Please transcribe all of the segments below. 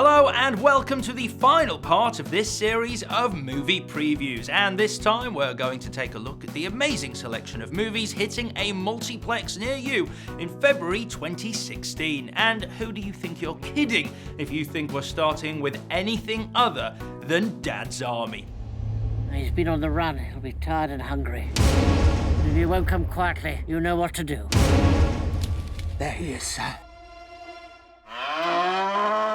Hello and welcome to the final part of this series of movie previews, and this time we're going to take a look at the amazing selection of movies hitting a multiplex near you in February 2016. And who do you think you're kidding if you think we're starting with anything other than Dad's Army? He's been on the run. He'll be tired and hungry. If you won't come quietly, you know what to do. There he is, sir.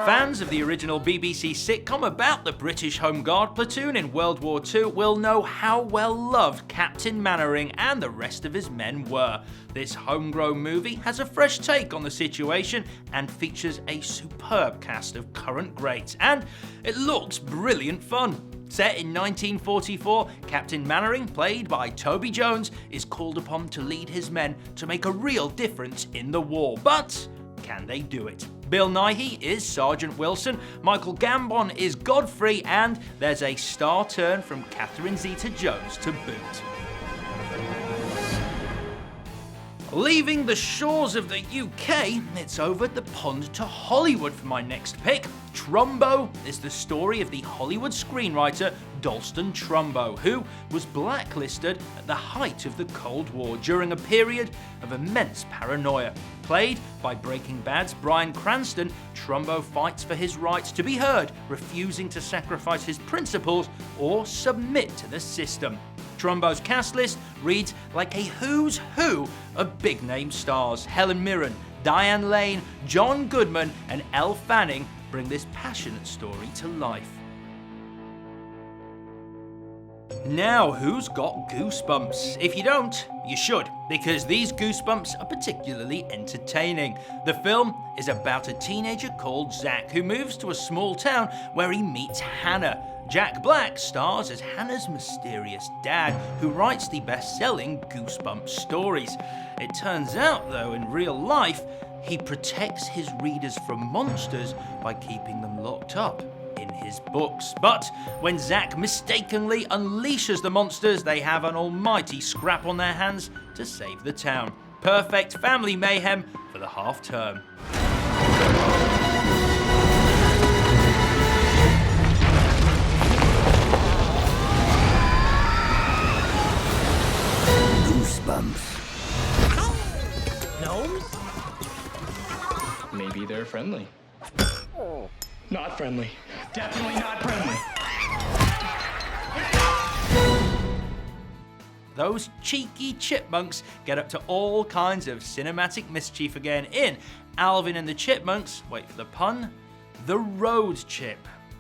Fans of the original BBC sitcom about the British Home Guard platoon in World War II will know how well loved Captain Mannering and the rest of his men were. This homegrown movie has a fresh take on the situation and features a superb cast of current greats, and it looks brilliant fun. Set in 1944, Captain Mannering, played by Toby Jones, is called upon to lead his men to make a real difference in the war. But can they do it? Bill Nighy is Sergeant Wilson, Michael Gambon is Godfrey, and there's a star turn from Catherine Zeta-Jones to boot. Leaving the shores of the UK, it's over the pond to Hollywood for my next pick. Trumbo is the story of the Hollywood screenwriter Dalston Trumbo, who was blacklisted at the height of the Cold War during a period of immense paranoia. Played by Breaking Bad's Bryan Cranston, Trumbo fights for his rights to be heard, refusing to sacrifice his principles or submit to the system. Trumbo's cast list reads like a who's who of big-name stars. Helen Mirren, Diane Lane, John Goodman, and Elle Fanning bring this passionate story to life. Now, who's got goosebumps? If you don't, you should, because these goosebumps are particularly entertaining. The film is about a teenager called Zach who moves to a small town where he meets Hannah. Jack Black stars as Hannah's mysterious dad, who writes the best-selling Goosebumps stories. It turns out, though, in real life, he protects his readers from monsters by keeping them locked up in his books. But when Zach mistakenly unleashes the monsters, they have an almighty scrap on their hands to save the town. Perfect family mayhem for the half term. Goosebumps. Gnomes? Maybe they're friendly. Not friendly. Definitely not friendly. Those cheeky chipmunks get up to all kinds of cinematic mischief again in Alvin and the Chipmunks, wait for the pun, The Road Chip.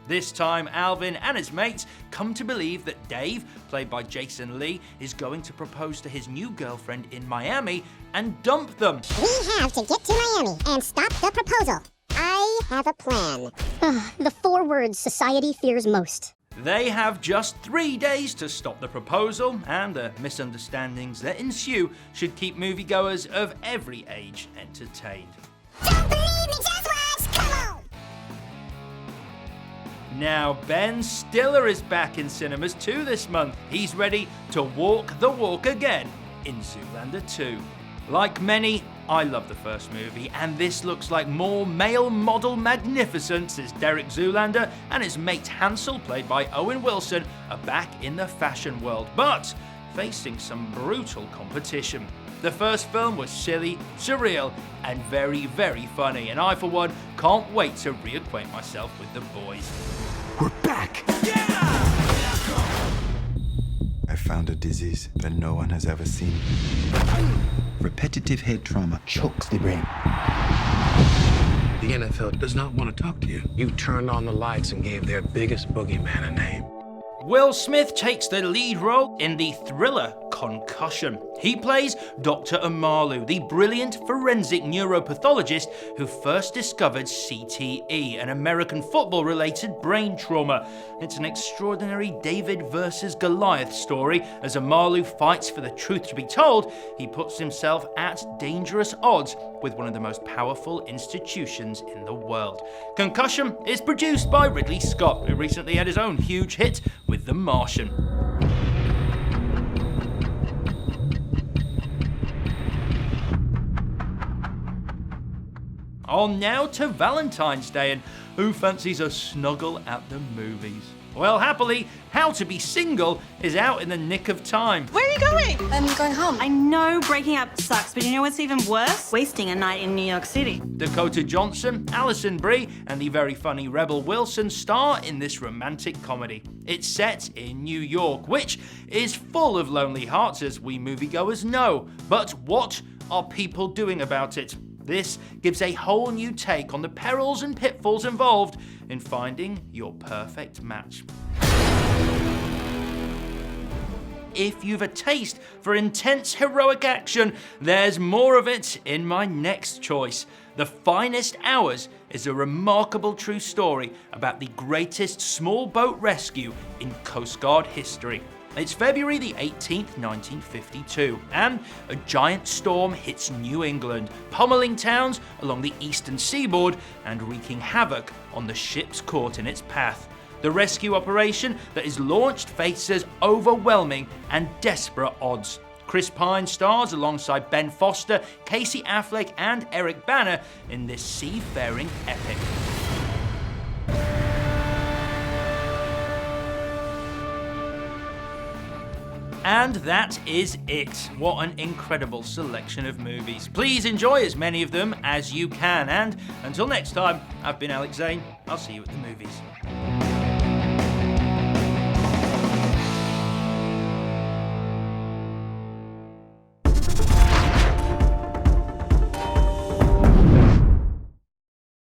This time, Alvin and his mates come to believe that Dave, played by Jason Lee, is going to propose to his new girlfriend in Miami and dump them. We have to get to Miami and stop the proposal. I have a plan. The 4 words society fears most. They have just 3 days to stop the proposal, and the misunderstandings that ensue should keep moviegoers of every age entertained. Don't believe me, just watch, come on! Now, Ben Stiller is back in cinemas too this month. He's ready to walk the walk again in Zoolander 2. Like many, I love the first movie, and this looks like more male model magnificence as Derek Zoolander and his mate Hansel, played by Owen Wilson, are back in the fashion world, but facing some brutal competition. The first film was silly, surreal, and very, very funny, and I, for one, can't wait to reacquaint myself with the boys. We're back! I found a disease that no one has ever seen. Repetitive head trauma chokes the brain. The NFL does not want to talk to you. You turned on the lights and gave their biggest boogeyman a name. Will Smith takes the lead role in the thriller Concussion. He plays Dr. Amalu, the brilliant forensic neuropathologist who first discovered CTE, an American football-related brain trauma. It's an extraordinary David versus Goliath story. As Amalu fights for the truth to be told, he puts himself at dangerous odds with one of the most powerful institutions in the world. Concussion is produced by Ridley Scott, who recently had his own huge hit with The Martian. On now to Valentine's Day, and who fancies a snuggle at the movies? Well, happily, How to Be Single is out in the nick of time. Where are you going? I'm going home. I know breaking up sucks, but you know what's even worse? Wasting a night in New York City. Dakota Johnson, Alison Brie, and the very funny Rebel Wilson star in this romantic comedy. It's set in New York, which is full of lonely hearts, as we moviegoers know. But what are people doing about it? This gives a whole new take on the perils and pitfalls involved in finding your perfect match. If you've a taste for intense heroic action, there's more of it in my next choice. The Finest Hours is a remarkable true story about the greatest small boat rescue in Coast Guard history. It's February the 18th, 1952, and a giant storm hits New England, pummeling towns along the eastern seaboard and wreaking havoc on the ships caught in its path. The rescue operation that is launched faces overwhelming and desperate odds. Chris Pine stars alongside Ben Foster, Casey Affleck, and Eric Bana in this seafaring epic. And that is it. What an incredible selection of movies. Please enjoy as many of them as you can. And until next time, I've been Alex Zane. I'll see you at the movies.